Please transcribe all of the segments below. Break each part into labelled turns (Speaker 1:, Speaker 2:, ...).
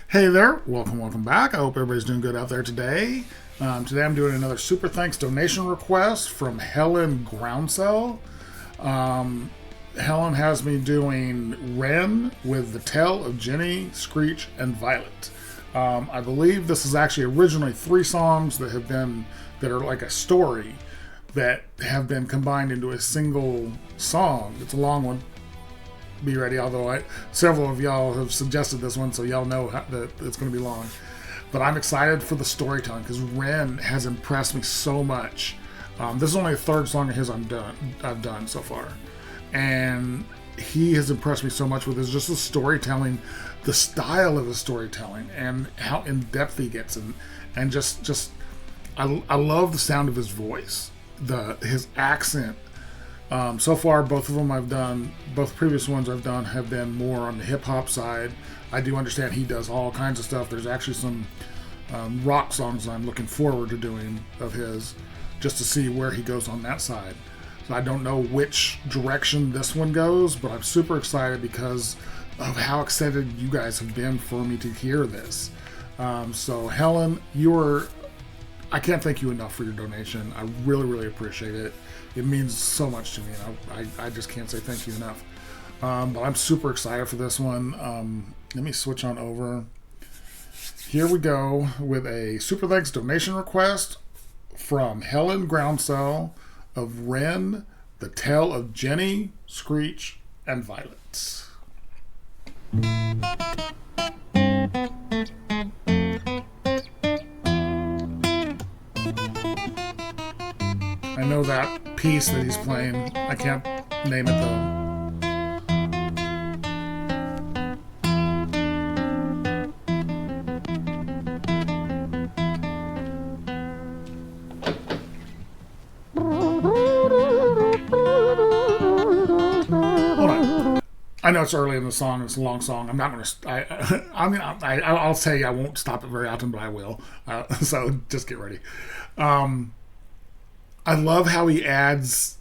Speaker 1: Hey there, welcome back. I hope everybody's doing good out there today. Today I'm doing another super thanks donation request from Helen Groundsell. Helen has me doing Ren with the Tale of Jenny, Screech, and Voilet. I believe this is actually originally 3 songs that are like a story that have been combined into a single song. It's a long one. Be ready, although several of y'all have suggested this one, so y'all know that it's going to be long. But I'm excited for the storytelling because Ren has impressed me so much. This is only the 3rd song of his I've done so far, and he has impressed me so much with his storytelling, the style of his storytelling, and how in depth he gets, and just I love the sound of his voice, his accent. So far, both of them I've done, both previous ones I've done have been more on the hip hop side. I do understand he does all kinds of stuff. There's actually some rock songs I'm looking forward to doing of his, just to see where he goes on that side. So I don't know which direction this one goes, but I'm super excited because of how excited you guys have been for me to hear this. So Helen, I can't thank you enough for your donation. I really, really appreciate it. It means so much to me, and I just can't say thank you enough. But I'm super excited for this one. Let me switch on over. Here we go with a super thanks donation request from Helen Groundsell of Ren, the Tale of Jenny, Screech, and Voilet. I know that piece that he's playing. I can't name it though. Hold on. I know it's early in the song. It's a long song. I'm not going to. I'll say I won't stop it very often, but I will. So just get ready. I love how he adds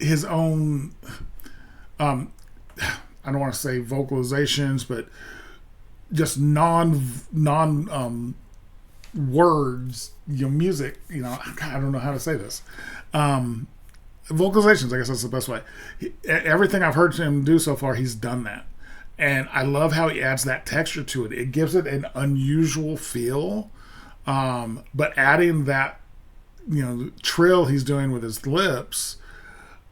Speaker 1: his own, I don't want to say vocalizations, but just non words, music, I don't know how to say this. Vocalizations, I guess that's the best way. Everything I've heard him do so far, he's done that. And I love how he adds that texture to it. It gives it an unusual feel, but adding that, trill he's doing with his lips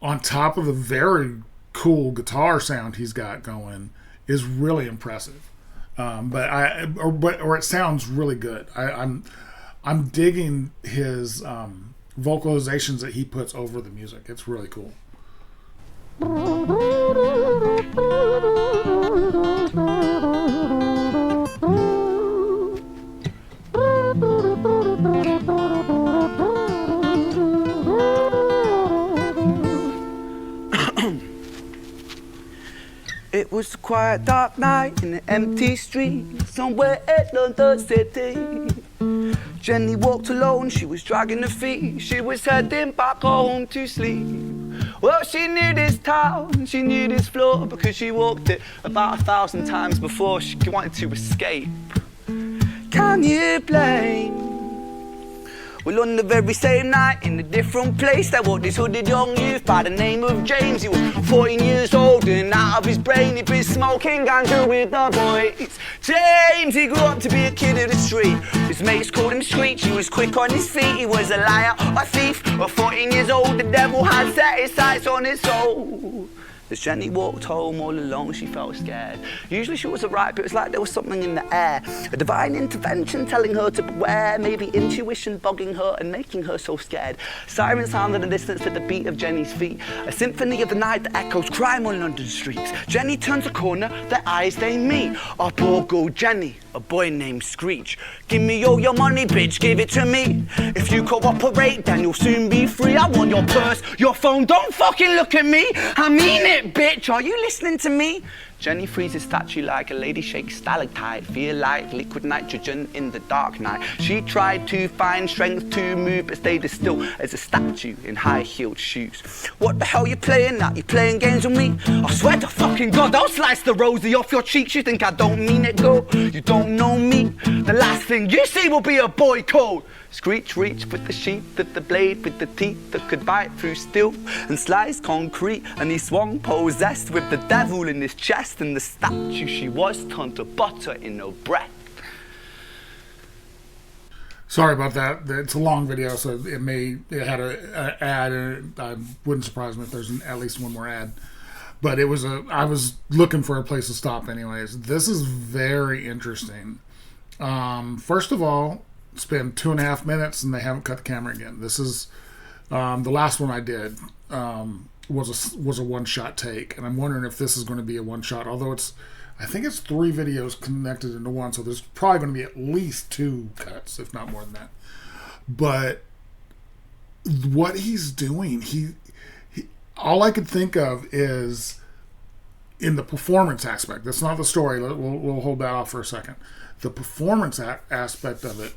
Speaker 1: on top of the very cool guitar sound he's got going is really impressive. Or it sounds really good. I'm digging his vocalizations that he puts over the music. It's really cool.
Speaker 2: It was a quiet, dark night in an empty street somewhere in London City. Jenny walked alone, she was dragging her feet. She was heading back home to sleep. Well, she knew this town, she knew this floor, because she walked it about 1,000 times before. She wanted to escape. Can you blame? Well, on the very same night, in a different place, there walked this hooded young youth by the name of James. He was 14 years old and out of his brain. He'd been smoking ganja with the boys. James, he grew up to be a kid of the street. His mates called him Screech. He was quick on his feet. He was a liar, a thief. At 14 years old, the devil had set his sights on his soul. As Jenny walked home all alone, she felt scared. Usually she was alright, but it was like there was something in the air. A divine intervention telling her to beware, maybe intuition bugging her and making her so scared. Sirens sounded in the distance at the beat of Jenny's feet. A symphony of the night that echoes crime on London streets. Jenny turns a corner, their eyes they meet. Up poor girl Jenny, a boy named Screech. Give me all your money, bitch, give it to me. If you cooperate, then you'll soon be free. I want your purse, your phone, don't fucking look at me. I mean it, bitch, are you listening to me? Jenny freezes statue like a lady shakes stalactite. Feel like liquid nitrogen in the dark night. She tried to find strength to move, but stayed as still as a statue in high-heeled shoes. What the hell you playing at? You playing games with me? I swear to fucking God, I'll slice the rosy off your cheeks. You think I don't mean it, girl? You don't know me. The last thing you see will be a boy code. Screech reached with the sheath of the blade, with the teeth that could bite through steel and slice concrete, and he swung possessed with the devil in his chest, and the statue she was turned to butter in her breath.
Speaker 1: Sorry about that. It's a long video, so it had an ad, and it wouldn't surprise me if there's at least one more ad. But I was looking for a place to stop anyways. This is very interesting. First of all, it's been 2.5 minutes and they haven't cut the camera again. This is the last one I did was a one-shot take, and I'm wondering if this is going to be a one-shot. Although I think it's 3 videos connected into one, so there's probably going to be at least 2 cuts, if not more than that. But what he's doing, he all I could think of is in the performance aspect. That's not the story. We'll hold that off for a second. The performance aspect of it,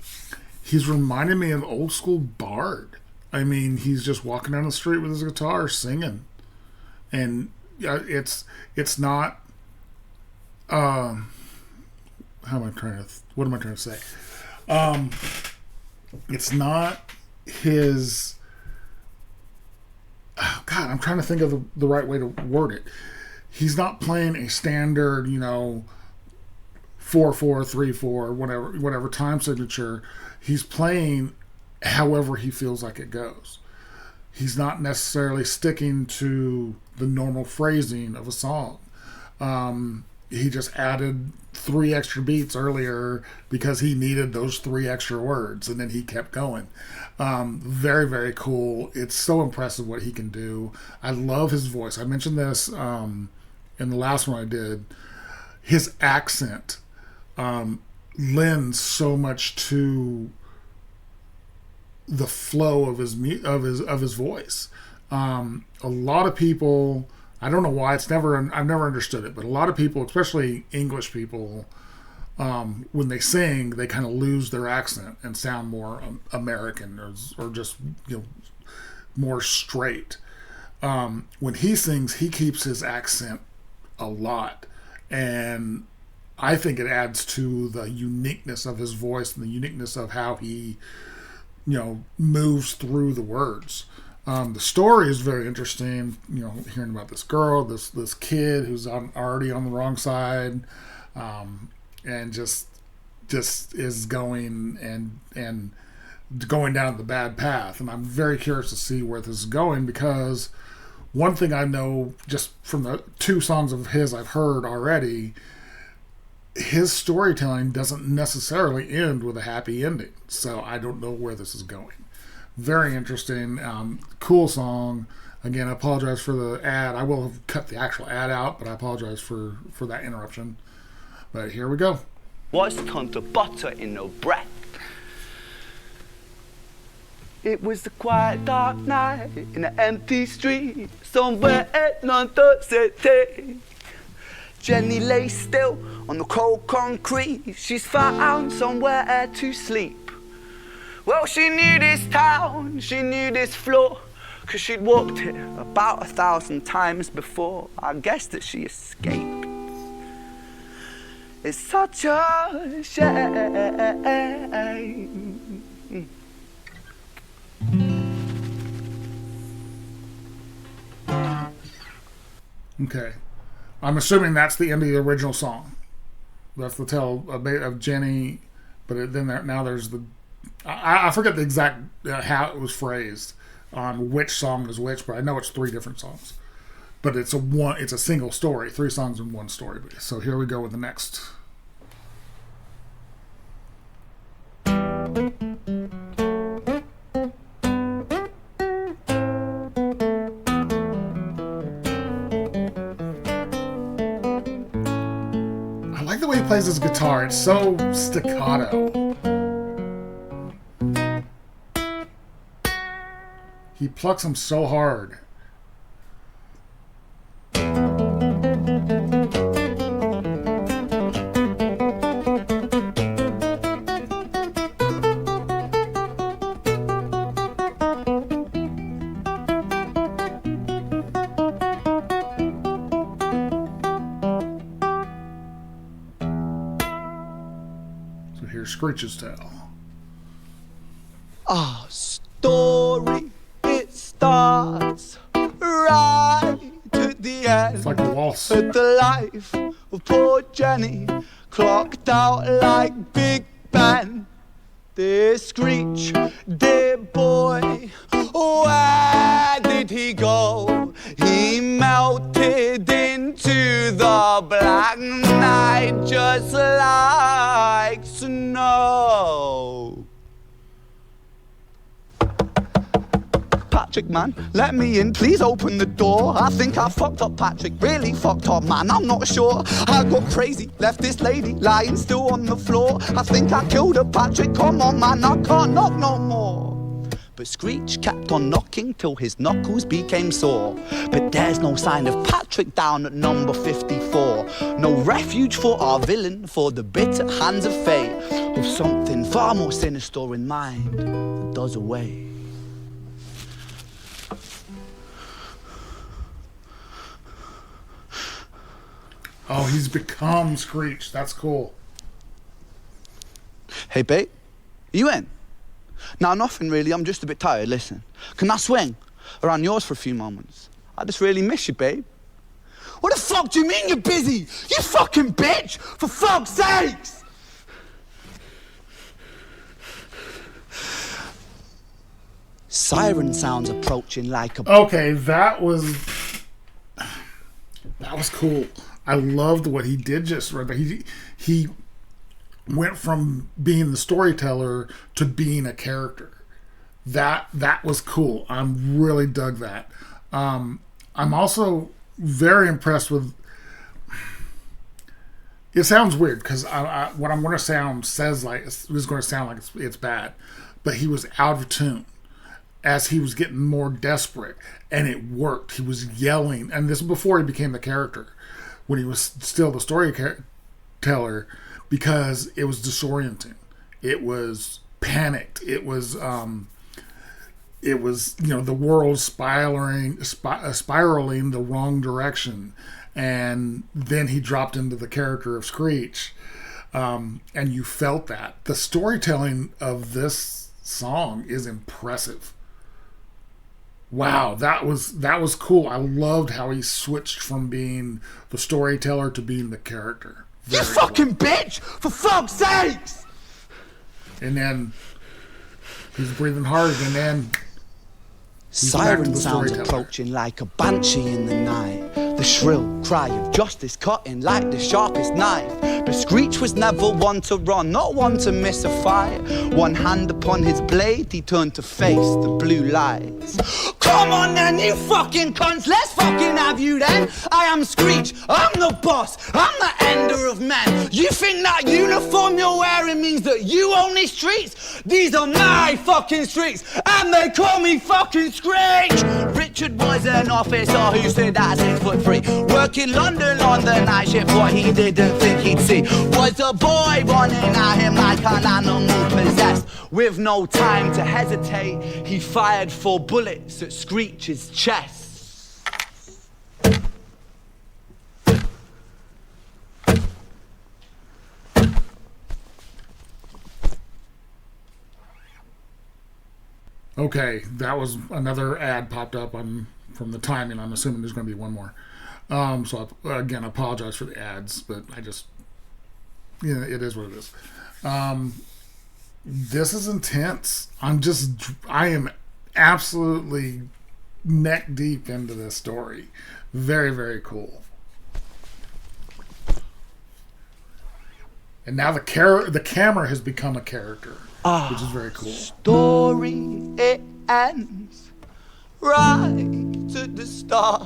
Speaker 1: he's reminding me of old school bard. I mean, he's just walking down the street with his guitar singing, and it's not. What am I trying to say? It's not his. Oh God, I'm trying to think of the right way to word it. He's not playing a standard, 4/4, 3/4, whatever time signature. He's playing however he feels like it goes. He's not necessarily sticking to the normal phrasing of a song. He just added 3 extra beats earlier because he needed those 3 extra words, and then he kept going. Very, very cool. It's so impressive what he can do. I love his voice. I mentioned this in the last one I did. His accent lends so much to the flow of his voice. A lot of people, I don't know why, I've never understood it, but a lot of people, especially English people, when they sing, they kind of lose their accent and sound more American or just more straight. When he sings, he keeps his accent a lot, and I think it adds to the uniqueness of his voice and the uniqueness of how he moves through the words. The story is very interesting. Hearing about this girl, this kid who's already on the wrong side, and just is going and going down the bad path. And I'm very curious to see where this is going, because one thing I know just from the 2 songs of his I've heard already, his storytelling doesn't necessarily end with a happy ending. So I don't know where this is going. Very interesting. Cool song. Again, I apologize for the ad. I will have cut the actual ad out, but I apologize for that interruption. But here we go.
Speaker 2: Was turned to butter in her breath. It was a quiet dark night in an empty street somewhere in London City. Jenny lay still on the cold concrete. She's found somewhere to sleep. Well, she knew this town, she knew this floor, 'cause she'd walked it about 1,000 times before. I guess that she escaped. It's such a shame.
Speaker 1: Okay. I'm assuming that's the end of the original song. That's the tale of Jenny, but then now there's the... I forget the exact how it was phrased on which song is which, but I know it's 3 different songs. But it's a single story, 3 songs in one story. So here we go with the next. I like the way he plays his guitar. It's so staccato. He plucks them so hard. hear Screech's tale.
Speaker 2: Our story, it starts right at the end.
Speaker 1: It's like a waltz.
Speaker 2: At the life of poor Jenny, clocked out like Big Ben. Dear Screech, dear boy, where did he go? He melted into the black night just like snow. Patrick, man, let me in, please open the door. I think I fucked up, Patrick, really fucked up, man, I'm not sure. I got crazy, left this lady lying still on the floor. I think I killed her, Patrick, come on, man, I can't knock no more. But Screech kept on knocking till his knuckles became sore. But there's no sign of Patrick down at number 54. No refuge for our villain, for the bitter hands of fate, with something far more sinister in mind that does away.
Speaker 1: Oh, he's become Screech. That's cool.
Speaker 2: Hey, babe, you in? Nah, nothing really. I'm just a bit tired. Listen, can I swing around yours for a few moments? I just really miss you, babe. What the fuck do you mean you're busy? You fucking bitch! For fuck's sakes! Siren sounds approaching like a...
Speaker 1: Okay, that was cool. I loved what he did just right there. He went from being the storyteller to being a character. That was cool. I really dug that. I'm also very impressed with. It sounds weird because what I'm going to sound says like it's going to sound like it's bad, but he was out of tune as he was getting more desperate, and it worked. He was yelling, and this was before he became the character. When he was still the storyteller, because it was disorienting, it was panicked, it was the world spiraling the wrong direction, and then he dropped into the character of Screech, and you felt that the storytelling of this song is impressive. Wow, that was cool. I loved how he switched from being the storyteller to being the character.
Speaker 2: You fucking bitch! For fuck's sakes!
Speaker 1: And then he's breathing hard, and then
Speaker 2: siren sounds approaching like a banshee in the night. The shrill cry of justice cutting like the sharpest knife. But Screech was never one to run, not one to miss a fight. One hand upon his blade, he turned to face the blue lights. Come on then, you fucking cunts, let's fucking have you then. I am Screech, I'm the boss, I'm the ender of men. You think that uniform you're wearing means that you own these streets? These are my fucking streets, and they call me fucking Screech. Richard was an officer who stood at 6'3", working London on the night shift. What he didn't think he'd see was a boy running at him like an animal possessed. With no time to hesitate, he fired 4 bullets at Screech's chest.
Speaker 1: Okay, that was another ad popped up from the timing. I'm assuming there's going to be one more. So again, I apologize for the ads, but it is what it is. This is intense. I am absolutely neck deep into this story. Very, very cool. And now the camera has become a character, which is very cool.
Speaker 2: Story, it ends right at the start.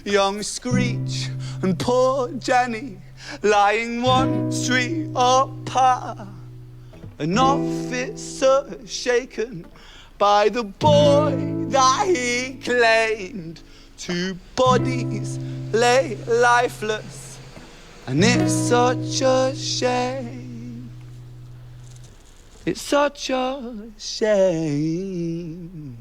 Speaker 2: Young Screech and poor Jenny lying one street apart. An officer shaken by the boy that he claimed. 2 bodies lay lifeless, and it's such a shame. It's such a shame.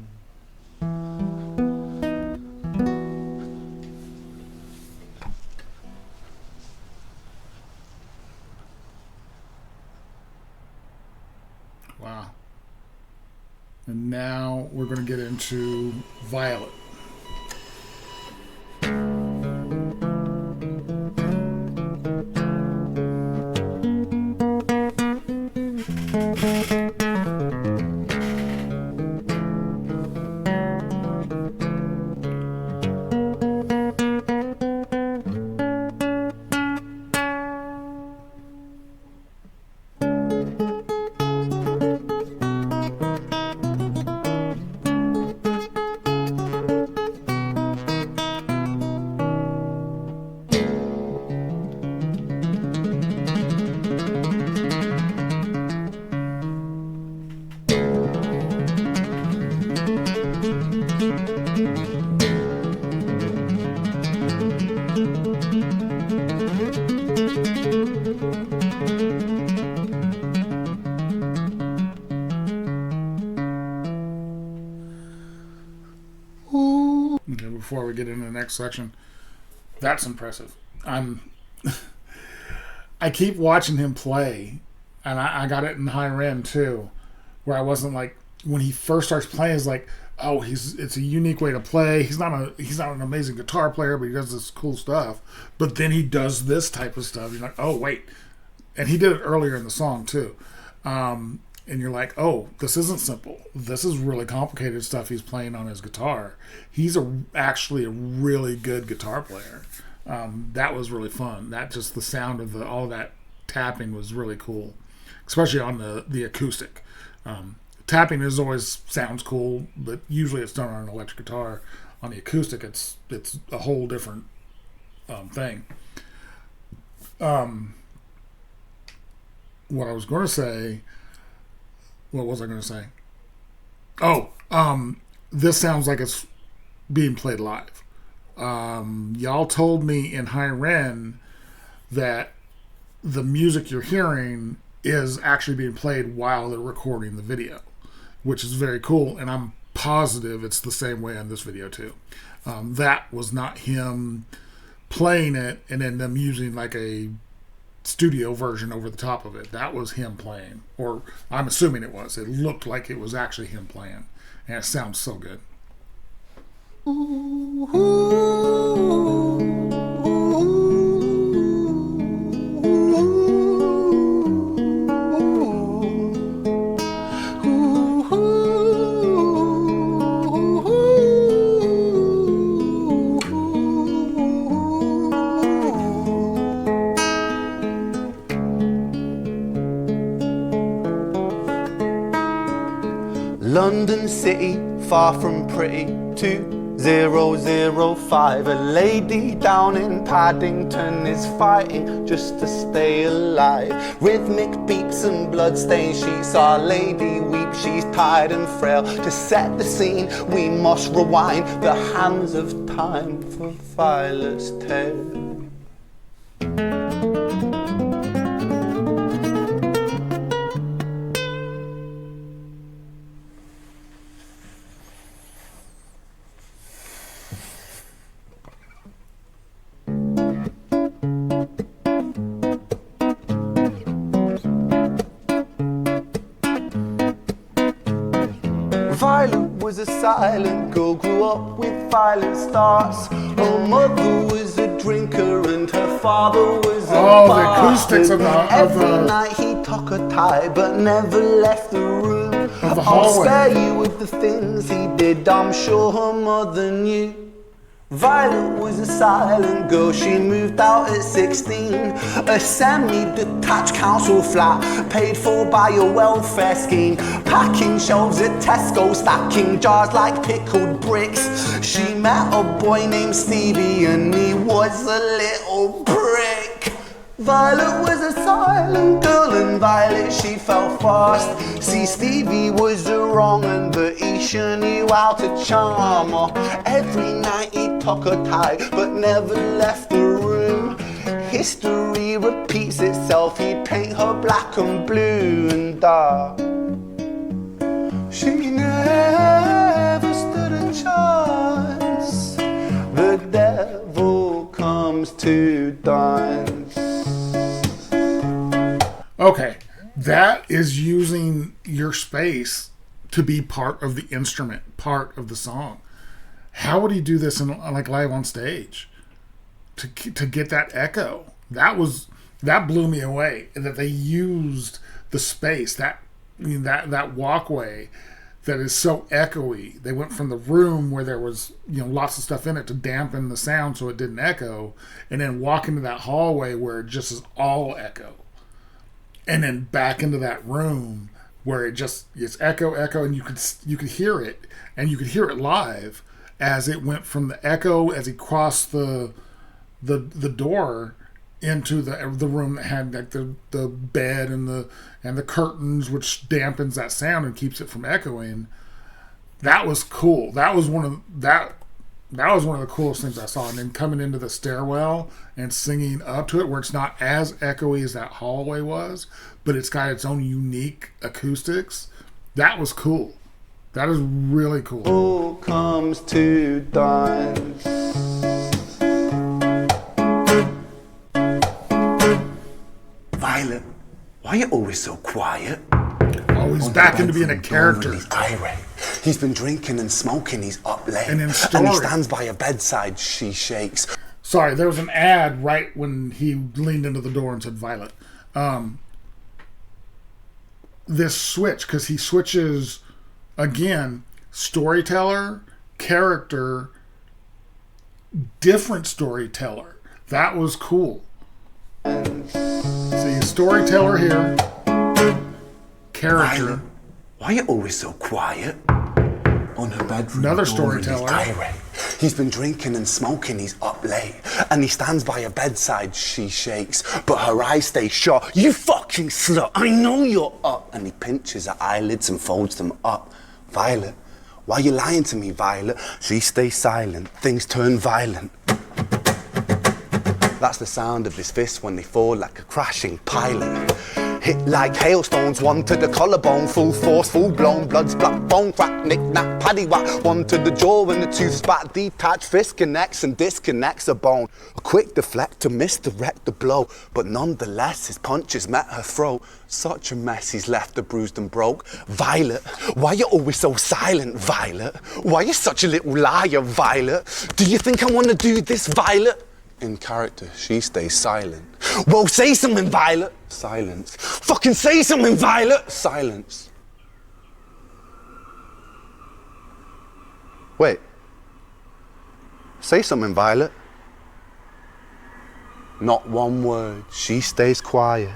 Speaker 1: now we're going to get into Violet. Okay, before we get into the next section, that's impressive. I keep watching him play, and I got it in high Ren too, where I wasn't like, when he first starts playing, it's like, oh, it's a unique way to play. He's not an amazing guitar player, but he does this cool stuff. But then he does this type of stuff. You're like, oh wait, and he did it earlier in the song too. And you're like, oh, this isn't simple. This is really complicated stuff he's playing on his guitar. He's actually a really good guitar player. That was really fun. That just the sound of all that tapping was really cool, especially on the acoustic. Tapping always sounds cool, but usually it's done on an electric guitar. On the acoustic, it's a whole different thing. What I was going to say. What was I going to say? Oh, this sounds like it's being played live. Y'all told me in High Ren that the music you're hearing is actually being played while they're recording the video, which is very cool, and I'm positive it's the same way on this video too. That was not him playing it and then them using like a studio version over the top of it. That was him playing, or I'm assuming it was. It looked like it was actually him playing, and it sounds so good.
Speaker 2: London City, far from pretty, 2005. A lady down in Paddington is fighting just to stay alive. Rhythmic beats and bloodstains, she saw a lady weep. She's tired and frail. To set the scene, we must rewind the hands of time for Violet's tale. Violet was a silent girl, grew up with violent starts. Her mother was a drinker and her father was a
Speaker 1: the acoustics of
Speaker 2: Every night he took a tie but never left the room. I'll spare you with the things he did, I'm sure her mother knew. Violet was a silent girl, she moved out at 16. A semi-detached council flat, paid for by a welfare scheme. Packing shelves at Tesco, stacking jars like pickled bricks. She met a boy named Stevie and he was a little prick. Violet was a silent girl and Violet she fell fast. See, Stevie was a wrong un, but Isha knew how to charm her. Every night he took a tie but never left the room. History repeats itself, he'd paint her black and blue and dark. She never stood a chance. The devil comes to dance.
Speaker 1: Okay, that is using your space to be part of the instrument, part of the song. How would he do this in like live on stage to get that echo? That blew me away. That they used the space, that walkway that is so echoey. They went from the room where there was lots of stuff in it to dampen the sound so it didn't echo, and then walk into that hallway where it just is all echo, and then back into that room where it's echo, and you could hear it, and you could hear it live as it went from the echo as he crossed the door into the room that had like the bed and the curtains, which dampens that sound and keeps it from echoing. That was cool. That was one of the coolest things I saw. And then coming into the stairwell and singing up to it, where it's not as echoey as that hallway was, but it's got its own unique acoustics. That was cool. That is really cool.
Speaker 2: Who comes to dance? Violet, why are you always so quiet?
Speaker 1: Oh, he's back into being a character.
Speaker 2: He's irate. He's been drinking and smoking, he's up late.
Speaker 1: And in
Speaker 2: he
Speaker 1: story,
Speaker 2: stands by her bedside, she shakes.
Speaker 1: Sorry, there was an ad right when he leaned into the door and said Violet. This switch, because he switches, again, storyteller, character, different storyteller. That was cool. See, storyteller here, character.
Speaker 2: Violet, why are you always so quiet? On her bedroom.
Speaker 1: Another storyteller.
Speaker 2: He's been drinking and smoking, he's up late. And he stands by her bedside, she shakes. But her eyes stay shut. You fucking slut, I know you're up. And he pinches her eyelids and folds them up. Violet, why are you lying to me, Violet? She stays silent, things turn violent. That's the sound of his fists when they fall like a crashing pilot. Hit like hailstones, one to the collarbone, full force, full blown, blood splat, bone crack, knick knack, paddy whack, one to the jaw and the tooth spat, detached fist connects and disconnects a bone. A quick deflect to misdirect the blow, but nonetheless his punches met her throat. Such a mess he's left her bruised and broke. Violet, why you always so silent, Violet? Why you such a little liar, Violet? Do you think I want to do this, Violet? In character, she stays silent. Well, say something, Violet. Silence. Fucking say something, Violet. Silence. Wait. Say something, Violet. Not one word. She stays quiet.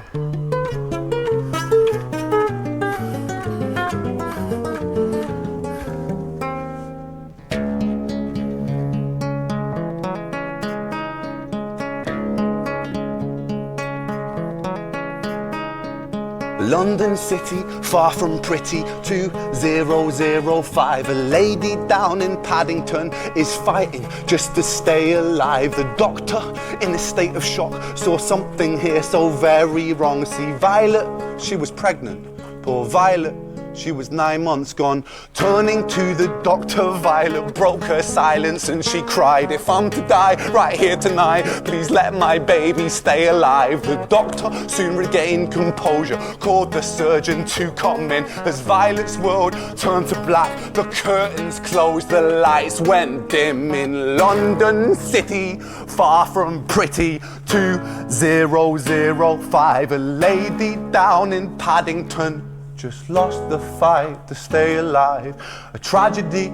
Speaker 2: London City, far from pretty, 2005. A lady down in Paddington is fighting just to stay alive. The doctor, in a state of shock, saw something here so very wrong. See, Violet, she was pregnant. Poor Violet, she was 9 months gone. Turning to the doctor, Violet broke her silence and she cried, if I'm to die right here tonight, please let my baby stay alive. The doctor soon regained composure, called the surgeon to come in. As Violet's world turned to black, the curtains closed, the lights went dim. In London City, far from pretty, 2005. A lady down in Paddington just lost the fight to stay alive. A tragedy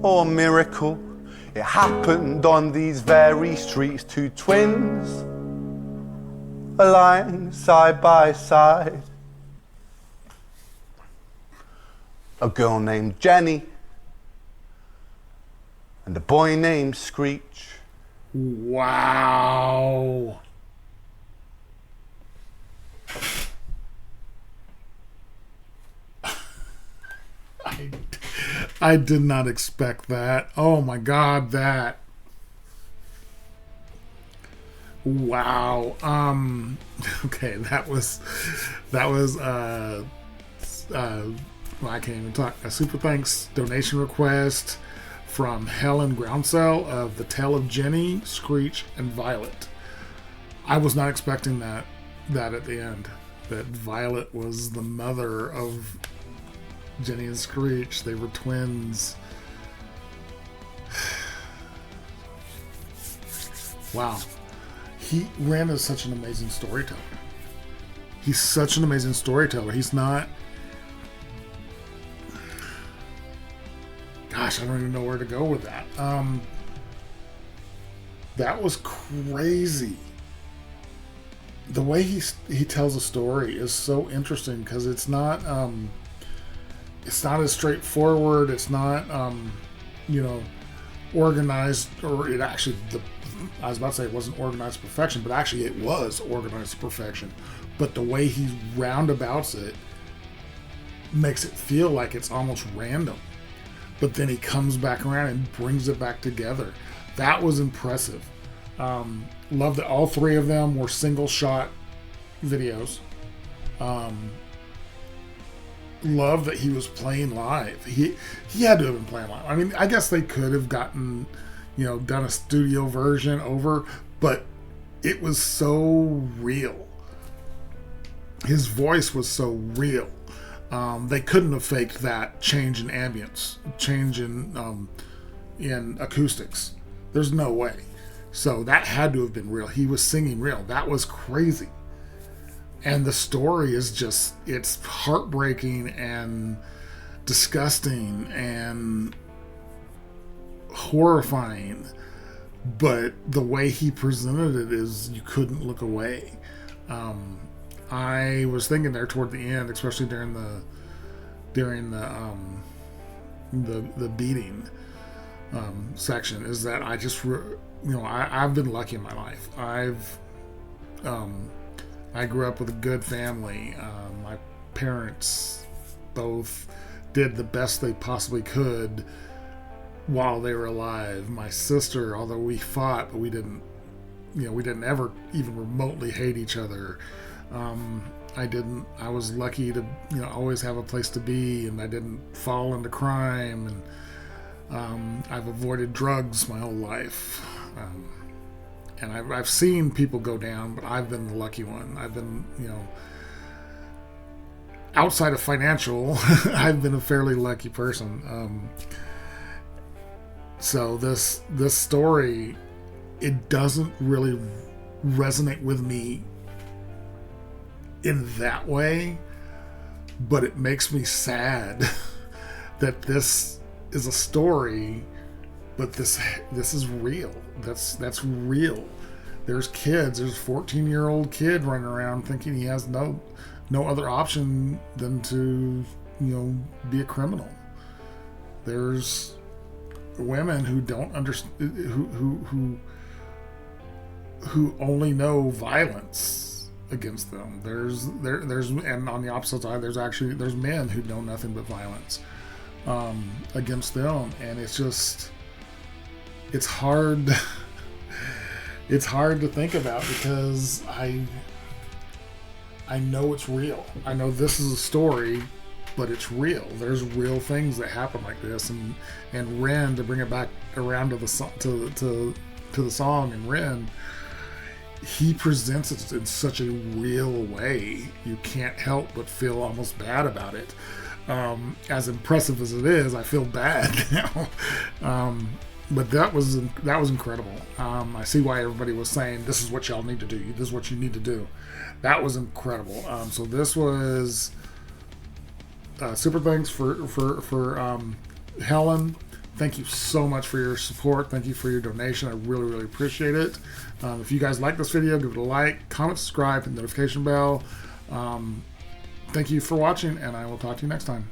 Speaker 2: or a miracle, it happened on these very streets. Two twins aligned side by side. A girl named Jenny and a boy named Screech.
Speaker 1: Wow. I did not expect that. Oh my God, that. Wow. Okay, that was well, I can't even talk. A super thanks donation request from Helen Groundsell of The Tale of Jenny, Screech, and Violet. I was not expecting that at the end. That Violet was the mother of Jenny and Screech, they were twins. Wow. Ren is such an amazing storyteller. He's such an amazing storyteller. He's not... Gosh, I don't even know where to go with that. That was crazy. The way he tells a story is so interesting because it's not as straightforward. It's not organized, or it actually I was about to say it wasn't organized to perfection, but actually it was organized to perfection. But the way he roundabouts it makes it feel like it's almost random. But then he comes back around and brings it back together. That was impressive. Love that all three of them were single shot videos. Love that he was playing live. He had to have been playing live. I mean, I guess they could have gotten, done a studio version over, but it was so real. His voice was so real. They couldn't have faked that change in ambience, change in acoustics. There's no way. So that had to have been real. He was singing real. That was crazy. And the story is just, it's heartbreaking and disgusting and horrifying. But the way he presented it is, you couldn't look away. I was thinking there toward the end, especially during the beating section, is that I just I've been lucky in my life. I grew up with a good family. My parents both did the best they possibly could while they were alive. My sister, although we fought, but we didn't ever even remotely hate each other. I was lucky to always have a place to be, and I didn't fall into crime, and I've avoided drugs my whole life, and I've seen people go down, but I've been the lucky one. I've been, outside of financial, I've been a fairly lucky person. So this story, it doesn't really resonate with me in that way, but it makes me sad that this is a story, but this is real. That's real. There's kids. There's a 14-year-old kid running around thinking he has no other option than to be a criminal. There's women who don't understand, who only know violence against them. There's and on the opposite side, there's men who know nothing but violence against them, and it's hard. It's hard to think about because I know it's real. I know this is a story, but it's real. There's real things that happen like this, and Ren, to bring it back around to the song, and Ren, he presents it in such a real way. You can't help but feel almost bad about it. As impressive as it is, I feel bad now. But that was incredible. I see why everybody was saying this is what y'all need to do. This is what you need to do. That was incredible. So this was super thanks for Helen. Thank you so much for your support. Thank you for your donation. I really, really appreciate it. If you guys like this video, give it a like, comment, subscribe, and notification bell. Thank you for watching, and I will talk to you next time.